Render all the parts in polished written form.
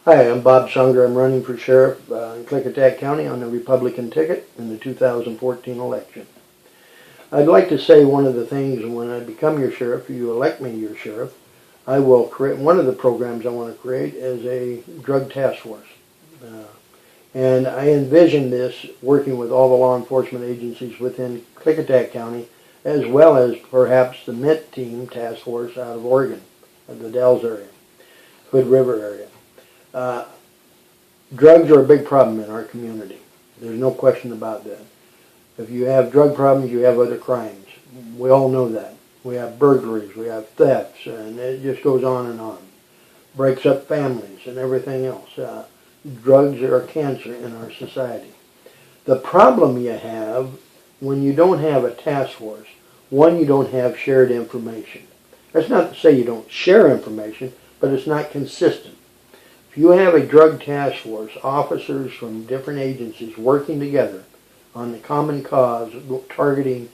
Hi, I'm Bob Sunger. I'm running for sheriff in Klickitat County on the Republican ticket in the 2014 election. I'd like to say one of the things when I become your sheriff, you elect me your sheriff, I will create, one of the programs I want to create is a drug task force. And I envision this working with all the law enforcement agencies within Klickitat County, as well as perhaps the MIT team task force out of Oregon, the Dells area, Hood River area. Drugs are a big problem in our community. There's no question about that. If you have drug problems, you have other crimes. We all know that. We have burglaries, we have thefts, and it just goes on and on. Breaks up families and everything else. Drugs are a cancer in our society. The problem you have when you don't have a task force, one, you don't have shared information. That's not to say you don't share information, but it's not consistent. If you have a drug task force, officers from different agencies working together on the common cause, targeting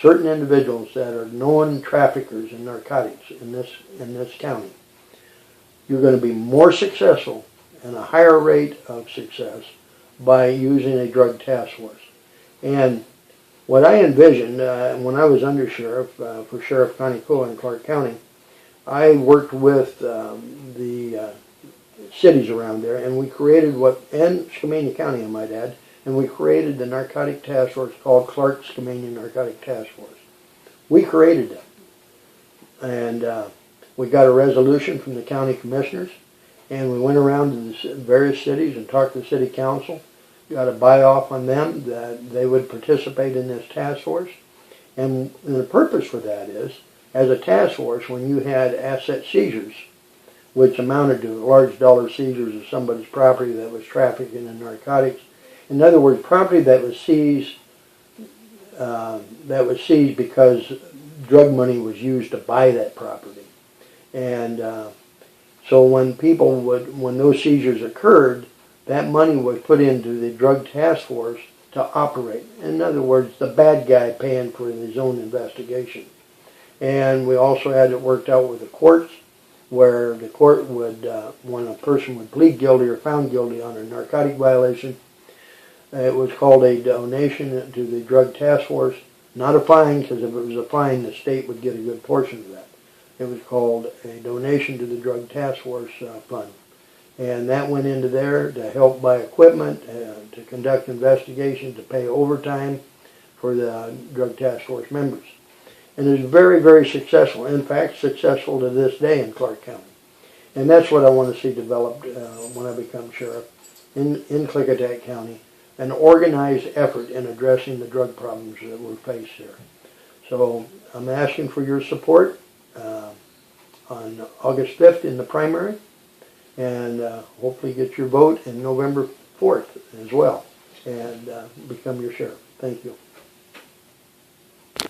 certain individuals that are known traffickers in narcotics in this county, you're going to be more successful and a higher rate of success by using a drug task force. And what I envisioned when I was under sheriff for Sheriff Connie Cola in Clark County, I worked with the cities around there, and we created and Skamania County, I might add, and we created the narcotic task force called Clark-Skamania Narcotic Task Force. We created them. And we got a resolution from the county commissioners, and we went around to the various cities and talked to the city council, got a buy-off on them that they would participate in this task force. And the purpose for that is, as a task force, when you had asset seizures, which amounted to large dollar seizures of somebody's property that was trafficking in narcotics. In other words, property that was seized because drug money was used to buy that property. And so when those seizures occurred, that money was put into the drug task force to operate. In other words, the bad guy paying for his own investigation. And we also had it worked out with the courts, where the court would, when a person would plead guilty or found guilty on a narcotic violation, it was called a donation to the drug task force. Not a fine, because if it was a fine, the state would get a good portion of that. It was called a donation to the drug task force fund. And that went into there to help buy equipment, to conduct investigations, to pay overtime for the drug task force members. And it's very, very successful. In fact, successful to this day in Clark County. And that's what I want to see developed when I become sheriff in Klickitat County, an organized effort in addressing the drug problems that we face here. So I'm asking for your support on August 5th in the primary, and hopefully get your vote in November 4th as well, and become your sheriff. Thank you.